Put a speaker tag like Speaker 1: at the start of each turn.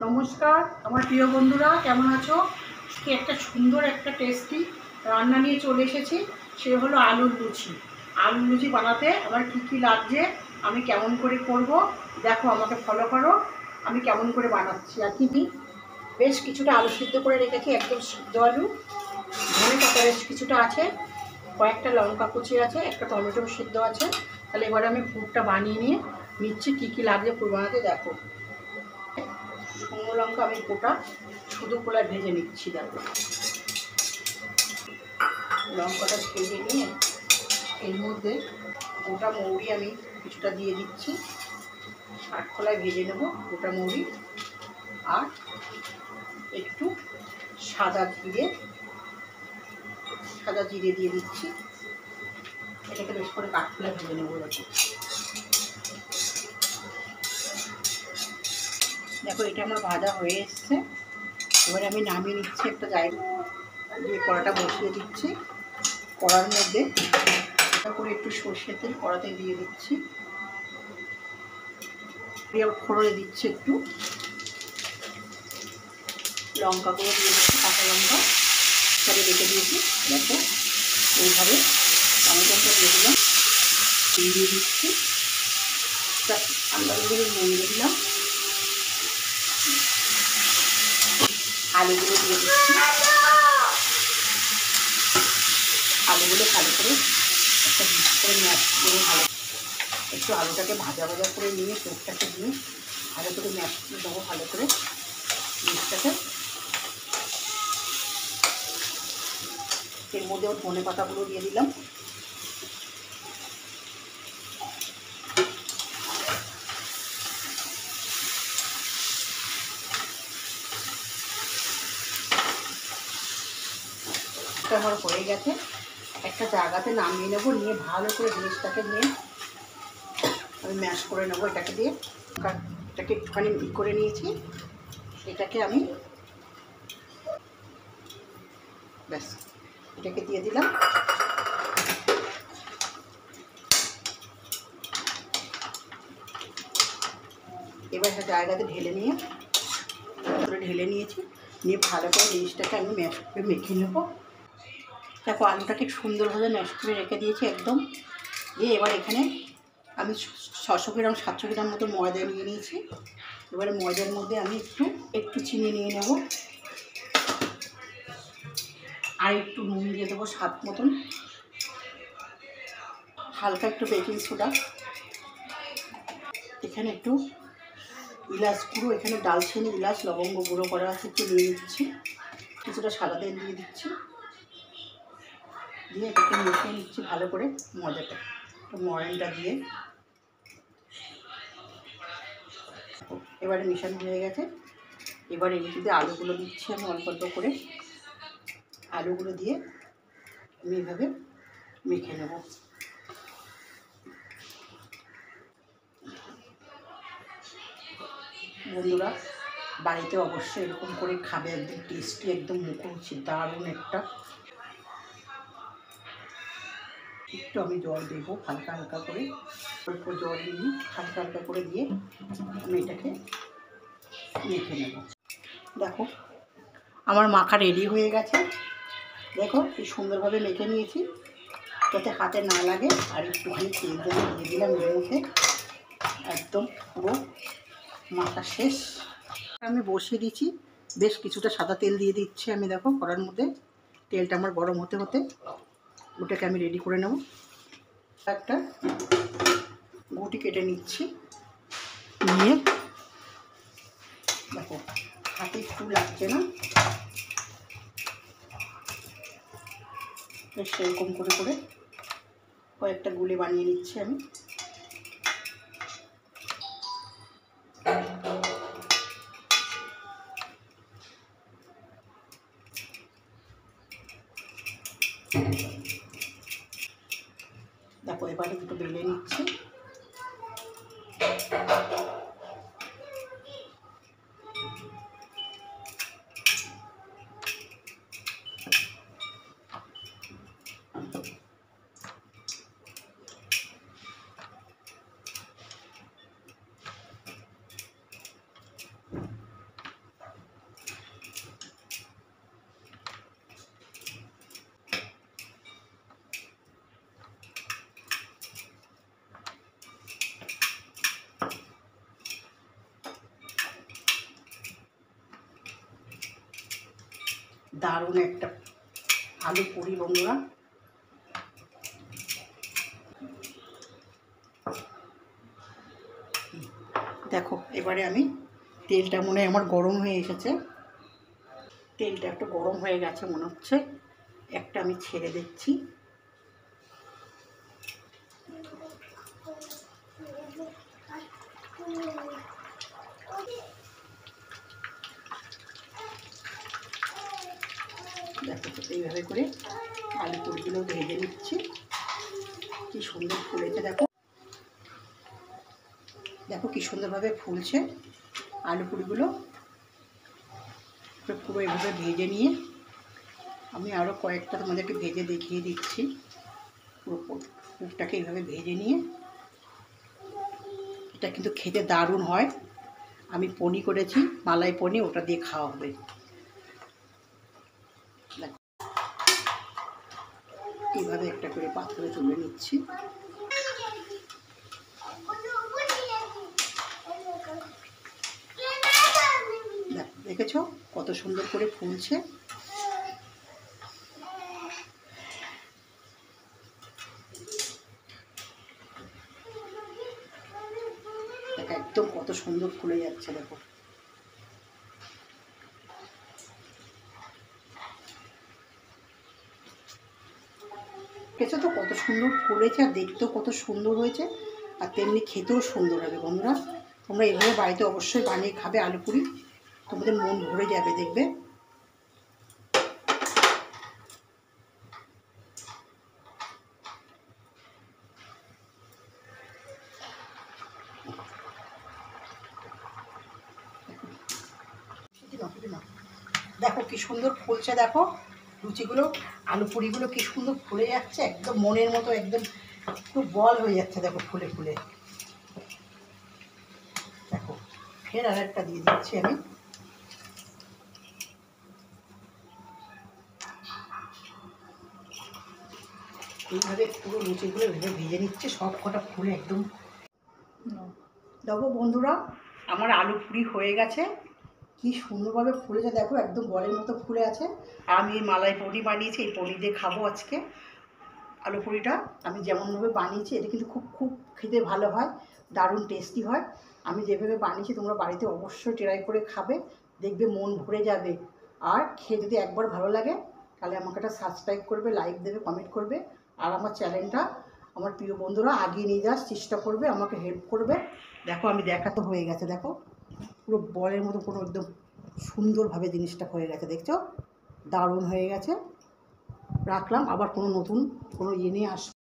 Speaker 1: নমস্কার আমার প্রিয় বন্ধুরা, কেমন আছো? আজকে একটা সুন্দর একটা টেস্টি রান্না নিয়ে চলে এসেছি। সে হলো আলুর লুচি। আলুর লুচি বানাতে আমার কী লাগছে, আমি কেমন করে করব দেখো, আমাকে ফলো করো। আমি কেমন করে বানাচ্ছি আর কি বেশ কিছুটা আলু সিদ্ধ করে রেখেছি, একদম সিদ্ধ আলু। ধনে পাতা বেশ কিছুটা আছে, কয়েকটা লঙ্কা কুচি আছে, একটা টমেটো সিদ্ধ আছে। তাহলে এবারে আমি পুরটা বানিয়ে নিয়ে নিচ্ছি। কী লাগছে পুর বানাতে দেখো। শুকনো লঙ্কা আমি গোটা শুধু পোলায় ভেজে নিচ্ছি। দেখো, লঙ্কাটা ভেজে নিয়ে এর মধ্যে গোটা মৌরি আমি কিছুটা দিয়ে দিচ্ছি। কাঠখোলায় ভেজে নেব গোটা মৌরি, আর একটু সাদা জিরে দিয়ে দিচ্ছি। এটাকে বেশ করে কাঠখোলায় ভেজে নেবো। দেখো, এটা আমার ভাজা হয়ে এসছে। এবারে আমি নামিয়ে নিচ্ছি একটা জায়গা দিয়ে, কড়াটা বসিয়ে দিচ্ছি। কড়ার মধ্যে করে একটু সর্ষের তেল কড়াতে দিয়ে দিচ্ছি। ফোড়নে দিচ্ছি একটু লঙ্কা গুঁড়ো দিয়ে দিচ্ছি, কাঁচা লঙ্কা সবে রেখে দিয়েছি। দেখো, এইভাবে টমেটোটা দিয়ে দিলাম, দিয়ে দিচ্ছি। আন্দাজগুলো নুন দিয়ে দিলাম, আলুগুলো দিয়ে দিচ্ছি। আলুগুলো ভালো করে একটা মিক্স করে ম্যাশ করে একটু আলুটাকে ভাজা করে নিয়ে চোখটাকে দিয়ে ভালো করে ম্যাশ করে দেবো। ভালো করে মিক্সটাকে এর মধ্যে ওর ধনে পাতাগুলো দিয়ে দিলাম। আমার হয়ে গেছে, একটা জায়গাতে নামিয়ে নেবো। নিয়ে ভালো করে জিনিসটাকে নিয়ে আমি ম্যাশ করে নেবো। এটাকে দিয়ে এটাকে একটুখানি করে নিয়েছি। এটাকে আমি ব্যাস এটাকে দিয়ে দিলাম। এবার একটা জায়গাতে ঢেলে নিয়েছি। নিয়ে ভালো করে জিনিসটাকে আমি ম্যাশ করে মেখে নেবো। দেখো, আলুটাকে সুন্দরভাবে ম্যাশ করে রেখে দিয়েছি একদম। দিয়ে এবার এখানে আমি 600 গ্রাম 700 গ্রাম মতো ময়দা নিয়ে নিয়েছি। এবারে ময়দার মধ্যে আমি একটু চিনি নিয়ে নেব, আর একটু নুন দিয়ে দেবো স্বাদ মতন, হালকা একটু বেকিং সোডা, এখানে একটু ইলাচ গুঁড়ো, এখানে দালচিনি ইলাচ লবঙ্গ গুঁড়ো করা আছে, একটু দিয়ে দিচ্ছি। কিছুটা সাদা তেল দিয়ে দিচ্ছি। দিয়ে এটাকে মিশিয়ে নিচ্ছি ভালো করে ময়দাটা দিয়ে। এবারে মিশানো হয়ে গেছে। এবারে এর মধ্যে আলুগুলো দিচ্ছি আমি অল্প অল্প করে। আলুগুলো দিয়ে আমি এইভাবে মেখে নেব। বন্ধুরা, বাড়িতে অবশ্যই এরকম করে খাবে, একদম টেস্টি, একদম মুখরোচক, দারুণ একটা। একটু আমি জল দেবো হালকা হালকা করে, অল্প জল নিয়ে হালকা হালকা করে দিয়ে আমি এটাকে মেখে নেব। দেখো, আমার মাখা রেডি হয়ে গেছে। দেখো, কি সুন্দরভাবে মেখে নিয়েছি, যাতে হাতে না লাগে। আর একটুখানি তেল দিয়ে দিলাম এর মধ্যে, একদম পুরো মাখা শেষ। আমি বসিয়ে দিচ্ছি, বেশ কিছুটা সাদা তেল দিয়ে দিচ্ছি আমি। দেখো, কড়ার মধ্যে তেলটা আমার গরম হতে ওটাকে আমি রেডি করে নেব। একটা গুটি কেটে নিচ্ছি, নিয়ে দেখো হাতে একটু লাগছে না, সেরকম করে কয়েকটা গুলি বানিয়ে নিচ্ছি আমি। দেখো, এবারে দুটো বেলে নিচ্ছি। দারুণ একটা আলু পুরি বন্ধুরা। দেখো এবারে আমি তেলটা মনে হয় আমার গরম হয়ে এসেছে, তেলটা একটু গরম হয়ে গেছে মনে হচ্ছে। একটা আমি ছেড়ে দিচ্ছি। দেখো এইভাবে করে আলু পুরিগুলো ভেজে নিচ্ছি। কি সুন্দর ফুলেছে দেখো, দেখো কি সুন্দরভাবে ফুলছে আলু পুরিগুলো। পুরো এভাবে ভেজে নিয়ে আমি আরও কয়েকটা তোমাদেরকে ভেজে দেখিয়ে দিচ্ছি। পুরো পুরটাকে এইভাবে ভেজে নিয়ে, এটা কিন্তু খেতে দারুণ হয়। আমি পনি করেছি, মালাই পনি, ওটা দিয়ে খাওয়া হবে। এইভাবে একটা করে পাত্রে তুলে নিচ্ছি। দেখেছো কত সুন্দর করে ফুলছে। একদম কত সুন্দর ফুলে যাচ্ছে দেখো। দেখেছো তো কত সুন্দর ফুলেছে, আর দেখতেও কত সুন্দর হয়েছে, আর তেমনি খেতেও সুন্দর হবে বন্ধুরা। তোমরা এভাবে বাড়িতে অবশ্যই বানিয়ে খাবে আলু পুরি, তোমাদের মন ভরে যাবে দেখবে। দেখো কি সুন্দর ফুলছে, দেখো লুচিগুলো, আলু পুরিগুলো কি সুন্দর ফুলে যাচ্ছে, একদম মনের মতো, একদম খুব বল হয়ে যাচ্ছে দেখো ফুলে ফুলে। দেখো ফের আর একটা দিয়ে দিচ্ছি আমি। এইভাবে পুরো লুচিগুলো ভেজে নিচ্ছে, সব কটা ফুলে একদম। দেখো বন্ধুরা আমার আলু পুরি হয়ে গেছে, কি সুন্দরভাবে ফুলেছে দেখো, একদম বলের মতো ফুলে আছে। আর আমি এই মালাই পনি বানিয়েছি, এই পনি দিয়ে খাবো আজকে আলু পুরিটা। আমি যেমনভাবে বানিয়েছি এটা কিন্তু খুব খুব খেতে ভালো হয়, দারুণ টেস্টি হয়। আমি যেভাবে বানিয়েছি তোমরা বাড়িতে অবশ্যই ট্রাই করে খাবে, দেখবে মন ভরে যাবে। আর খেয়ে যদি একবার ভালো লাগে তাহলে আমাকে একটা সাবস্ক্রাইব করবে, লাইক দেবে, কমেন্ট করবে। আর আমার চ্যানেলটা আমার প্রিয় বন্ধুরা আগিয়ে নিয়ে যাওয়ার চেষ্টা করবে, আমাকে হেল্প করবে। দেখো আমি দেখাতে হয়ে গেছে, দেখো পুরো বলের মতো পুরো একদম সুন্দরভাবে জিনিসটা হয়ে গেছে, দেখছো দারুণ হয়ে গেছে। রাখলাম, আবার কোনো নতুন কোনো ইয়ে নিয়ে আসবো।